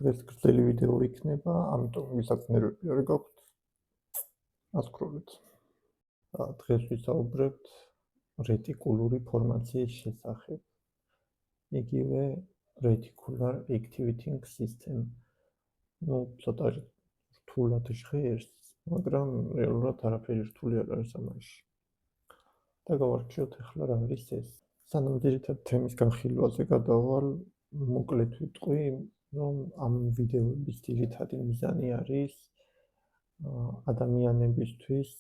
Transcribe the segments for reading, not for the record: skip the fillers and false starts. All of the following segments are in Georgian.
დღეს გრძელი ვიდეო იქნება, ამიტომ ვისაც ნერვები არ გაქვთ, ასკროლეთ. დღეს ვისაუბრებთ რეტიკულური ფორმაციის შესახებ. იგივე reticular activating system. ცოტა რთულად ჟღერს, მაგრამ რეალურად არაფერი რთული არ არის ამაში. და გავარჩიოთ ახლა რა არის ეს. სანამ ძირითად თემის განხილვაზე გადავალ, მოკლედ ვიტყვი, რომ ამ ვიდეოების ძირითადი მიზანი არის ადამიანებისთვის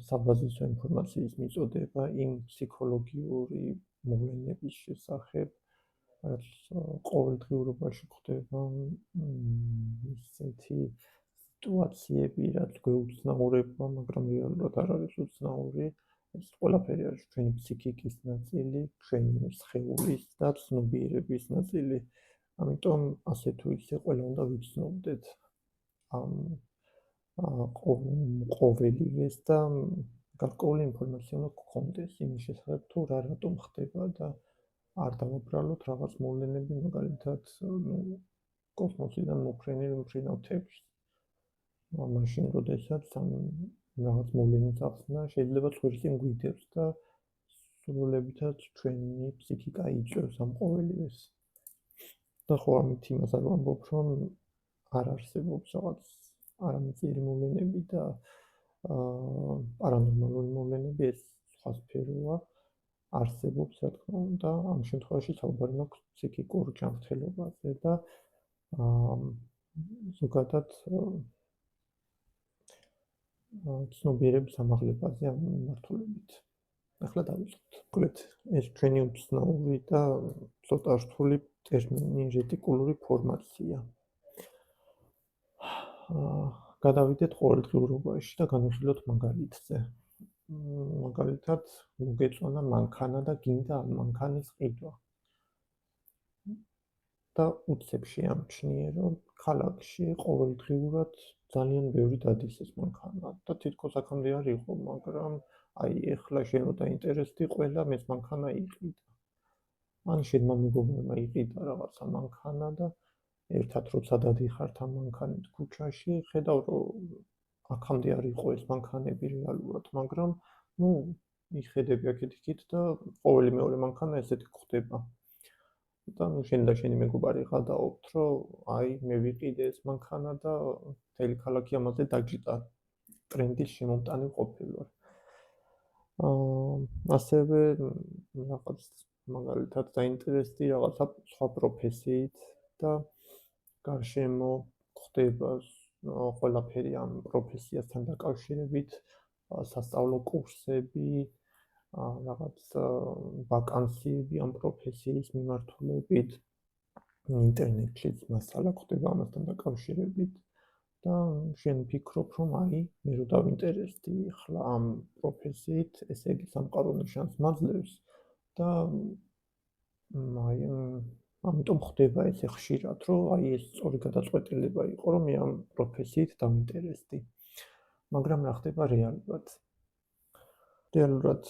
საბაზისო ინფორმაციის მიწოდება იმ ფსიქოლოგიური მოვლენების შესახებ, რაც ყოველდღიურობაში ხდება, ისეთი სიტუაციები, რაც გვეუცნაურება, მაგრამ რეალურად არ არის უცნაური. ეს ყველაფერი არის ჩვენი ფსიქიკის ნაწილი, ჩვენი სხეულის და ცნობიერების ნაწილი. ამიტომ ასე თუ ისე ყველა უნდა ვიცნობდეთ ამ ყოველივეს და გარკვეული ინფორმაცია უნდა გქონდეს იმის შესახებ, თუ რა რატომ ხდება და არ დავაბრალოთ რაღაც მოვლენები, მაგალითად, კოსმოსიდან მოფრენილ მფრინავთებს. მაშინ, როდესაც რაღაც მოვლენის ახსნა შეიძლება ცხვრისიმ გვიდევს და სრულებითად ჩვენი ფსიქიკა იწევს ამ ყოველივეს. და ხო ამით იმას არ ვამბობ, რომ არ არსებობს რაღაც არამწირი მოვლენები და პარანორმალური მოვლენები, ეს სხვა სფეროა, არსებობს, რა თქმა უნდა, ამ შემთხვევაში საუბარი მაქვს ფსიქიკურ ჯანმრთელობაზე და ზოგადად ცნობიერების ამაღლებაზე ამ მიმართულებით. ახლა დავიწყოთ. მოკლედ, ეს ჩვენი უცნაური და ცოტა რთული ტერმინი რეტიკულური ფორმაცია. გადავიდეთ ყოველდღიურობაში და განვიხილოთ მაგალითზე. მაგალითად, მოგეწონა მანქანა და გინდა ამ მანქანის ყიდვა. და უცებ შეამჩნიე, რომ ქალაქში ყოველდღიურად ძალიან ბევრი დადის ეს მანქანა და თითქოს აქამდე არ იყო, მაგრამ ეხლა შენ რო დაინტერესდი, ყველა ეს მანქანა იყიდა. ან შენმა მეგობრებმა იყიდა რაღაცა მანქანა და ერთად როცა დადიხართ ამ მანქანით ქუჩაში, ხედავ რომ აქამდე არ იყო ეს მანქანები რეალურად, მაგრამ იხედები აქეთ-იქით და ყოველი მეორე მანქანა ესეთი ხდება. და შენ და შენი მეგობარი გადაობთ, რომ მე ვიყიდე ეს მანქანა და მთელი ქალაქი ამაზე დაჯდა. ტრენდის შემომტანი ყოფილვარ. ასევე რაღაც მაგალითად დაინტერესდი რაღაცა სხვა პროფესიით და გარშემო ხდება ყველაფერი ამ პროფესიასთან დაკავშირებით, სასწავლო კურსები, რაღაც ვაკანსიები ამ პროფესიის მიმართულებით, ინტერნეტშიც მასალა ხდება ამასთან დაკავშირებით და შენ ვფიქრობ, რომ მე რო დავინტერესდი ახლა ამ პროფესიით, ესე იგი სამყარო ნიშანს მაძლევს და ამიტომ ხდება ესე ხშირად, რომ ეს სწორი გადაწყვეტილება იყო, რომ მე ამ პროფესიით დავინტერესდი. მაგრამ რა ხდება რეალურად? რეალურად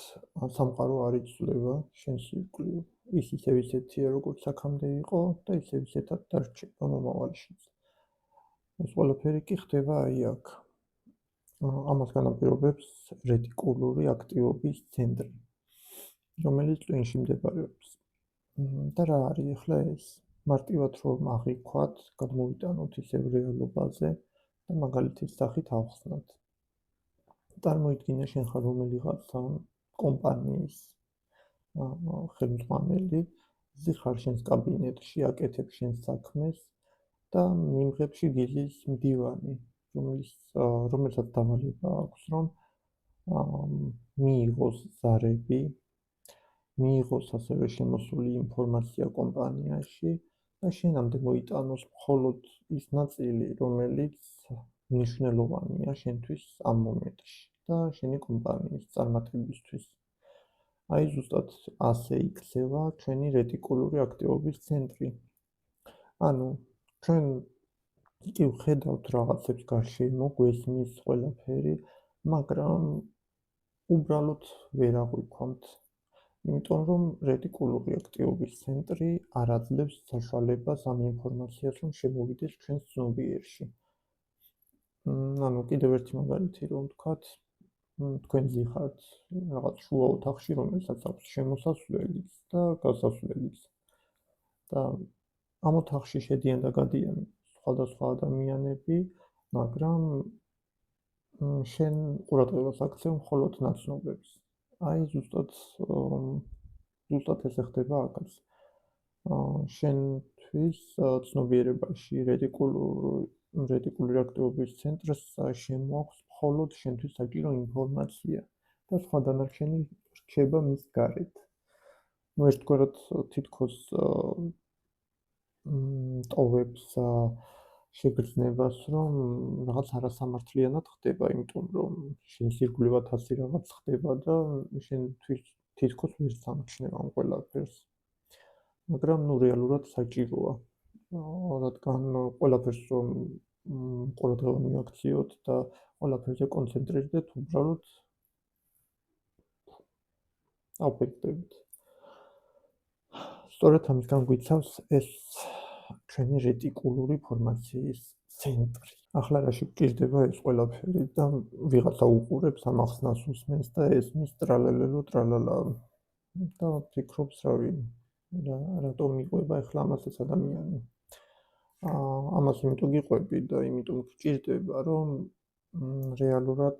სამყარო არ იცვლება შენს ირგვლივ. ის ისევ ისეთია, როგორც აქამდე იყო და ისევ ისეთად დარჩება მომავალშიც. ეს ყველაფერი კი ხდება აქ. ამას განაპირობებს რეტიკულური აქტივობის ცენტრი, რომელიც ტვინში მდებარეობს. და რა არის ახლა ეს? მარტივად რომ აღიქვათ, გადმოვიტანოთ ისევ რეალობაზე და მაგალითის სახით ავხსნათ. წარმოიდგინე შენ ხარ რომელიღაცა კომპანიის ხელმძღვანელი, ზიხარ შენს კაბინეტში, აკეთებ შენს საქმეს და მიმღებში გიზის მდივანი, რომელსაც დავალება აქვს, რომ მიიღოს ზარები, მიიღოს ასევე შემოსული ინფორმაცია კომპანიაში და შენამდე მოიტანოს მხოლოდ ის ნაწილი, რომელიც მნიშვნელოვანია შენთვის ამ მომენტში და შენი კომპანიის წარმატებისთვის. ზუსტად ასე იქცევა ჩვენი რეტიკულური აქტივობის ცენტრი. ანუ ჩვენ კი ვხედავთ რაღაცებს გარშემო, გვესმის ყველაფერი, მაგრამ უბრალოდ ვერ აღვიქვამთ. იმიტომ რომ რეტიკულური აქტივობის ცენტრი არ აძლევს საშუალებას ამ ინფორმაციას რომ შემოვიდეს ჩვენს ცნობიერში. ანუ კიდევ ერთი მაგალითი რომ ვთქვათ, თქვენ ზიხართ რაღაც შუა ოთახში, რომელსაც აქვს შემოსასვლელიც და გასასვლელიც. და ამ ოთახში შედიან და გადიან სხვადასხვა ადამიანები, მაგრამ შენ ყურადღებას აქცევ მხოლოდ ნაცნობებს. აი ზუსტად ესე ხდება აქაც. შენთვის ცნობიერებაში რეტიკულური აქტივობის ცენტრს შემოაქვს მხოლოდ შენთვის საჭირო ინფორმაცია და სხვა დანარჩენი რჩება მის გარეთ. ერთგვარად თითქოს ტოვებს შეგრძნებას, რომ რაღაც არასამართლიანად ხდება, იმიტომ რომ შენ სირგვლივად ასე რაღაც ხდება და შენ თითქოს ვერ სამჩნევ ამ ყველაფერს. მაგრამ რეალურად საჭიროა, რადგან ყველაფერს რომ ყურადღება მიაქციოთ და ყველაფერზე კონცენტრირდეთ, უბრალოდ ავფერხდებით. სწორედ ამისგან გვიცავს ეს ჩვენი რეტიკულური ფორმაციის ცენტრი. ახლა რაში გვჭირდება ეს ყველაფერი და ვიღაცა უყურებს ამ ახსნას უსმენს და ესმის ტრალალელო ტრალალა და ფიქრობს, რატომ იყვება ახლა ამას ეს ადამიანი. ამას იმიტომ გიყვები და იმიტომ გჭირდება, რომ რეალურად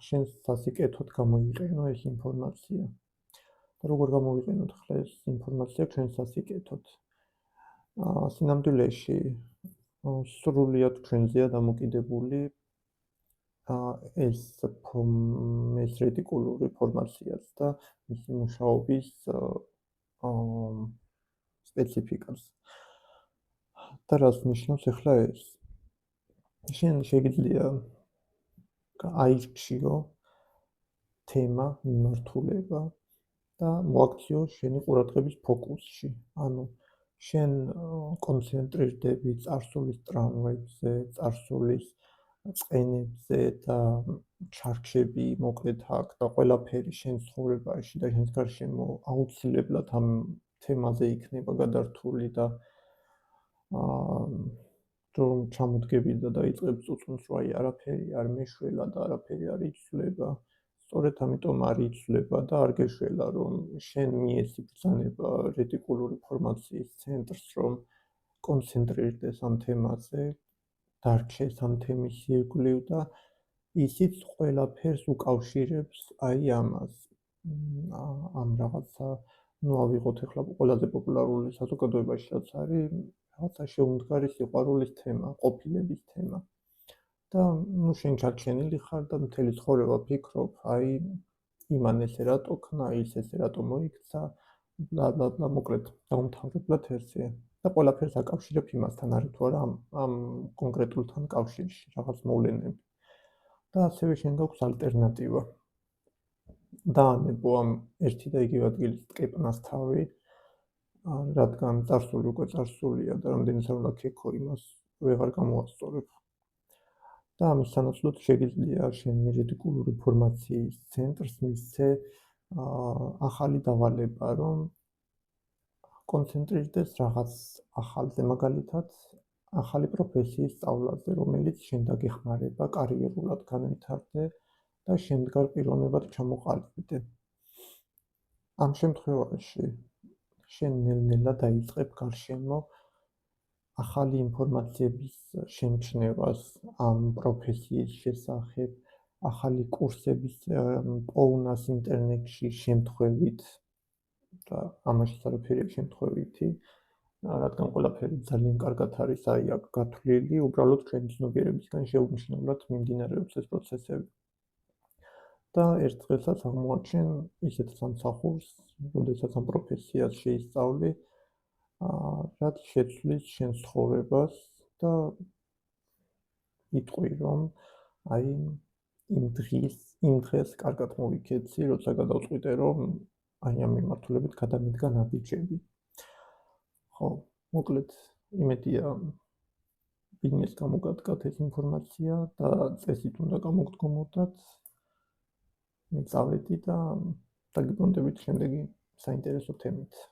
შენს სასიკეთოდ გამოიყენო ეს ინფორმაცია. და როგორ გამოვიყენოთ ახლა ეს ინფორმაცია ჩვენს სასიკეთოდ? სინამდვილეში სრულიად ჩვენზეა დამოკიდებული ეს რეტიკულური ფორმაციაც და მისი მუშაობის სპეციფიკას. და რას ნიშნავს ახლა ეს? შენ შეგიძლია აირჩიო თემა, მიმართულება და მოაქციო შენი ყურადღების ფოკუსში. ანუ შენ კონცენტრირდები წარსულის ტრამვებზე, წარსულის წყენებზე და ჩარქშები მოკლედ აქ და ყველაფერი შენ ცხოვრებაში და შენს გარშემო აუცილებლად ამ თემაზე იქნება გადართული და რომ ჩამოდგები და დაიწყებს წუწუნს, რომ აი არაფერი არ მეშველა და არაფერი არ იცვლება. სწორედ ამიტომ არ იცვლება და არ გეშველა, რომ შენ მიეცი ბრძანება რეტიკულური ფორმაციის ცენტრს, რომ კონცენტრირდეს ამ თემაზე, დარჩეს ამ თემის ირგვლივ და ისიც ყველაფერს უკავშირებს აი ამას. ამ რაღაცა, ავიღოთ ახლა ყველაზე პოპულარული საზოგადოებაში რაც არის, რაღაცა შეუმდგარი სიყვარულის თემა, ყოფილების თემა. და შენ ჩარჩენილი ხარ და მთელი ცხოვრება ფიქრობ, აი იმან ესე რატო ქნა, ის ესე რატო მოიქცა, და მოკლედ დაუმთავრებლად ესე. და ყველაფერს აკავშირებ იმასთან, არის თუ არა ამ კონკრეტულთან კავშირში რაღაც მოვლენები. და ასევე შენ გაქვს ალტერნატივა. დაანებო ამ ერთი და იგივე ადგილის ტკეპნას თავი, რადგან წარსული უკვე წარსულია და რამდენიც არ უნდა ქექო, იმას ვეღარ გამოასწორებ. და ამის სანაცვლოდ შეგიძლია შენი რეტიკულური ფორმაციის ცენტრს მისცე ახალი დავალება, რომ კონცენტრირდეს რაღაც ახალზე, მაგალითად, ახალი პროფესიის სწავლაზე, რომელიც შენ დაგეხმარება კარიერულად განვითარდე და შემდგარ პიროვნებად ჩამოყალიბდე. ამ შემთხვევაში შენ ნელ-ნელა დაიწყებ გარშემო ახალი ინფორმაციების შემჩნევას ამ პროფესიის შესახებ, ახალი კურსების პოვნას ინტერნეტში შემთხვევით და ამაშიც არაფერია შემთხვევითი, რადგან ყველაფერი ძალიან კარგად არის აი აქ გათვლილი, უბრალოდ ჩვენი ცნობიერებისგან შეუმჩნევლად მიმდინარეობს ეს პროცესები. და ერთ დღესაც აღმოაჩენ ისეთ სამსახურს, როდესაც ამ პროფესიას შეისწავლი, რაც შეცვლის შენ ცხოვრებას და იტყვი, რომ აი იმ დღეს კარგად მოვიქეცი, როცა გადავწყვიტე, რომ აი ამ მიმართულებით გადამედგა ნაბიჯები. ხო, მოკლედ იმედია ვინმეს გამოგადგათ ეს ინფორმაცია და წესით უნდა გამოგდგომოდათ. მე წავედი და დაგიბრუნდებით შემდეგი საინტერესო თემით.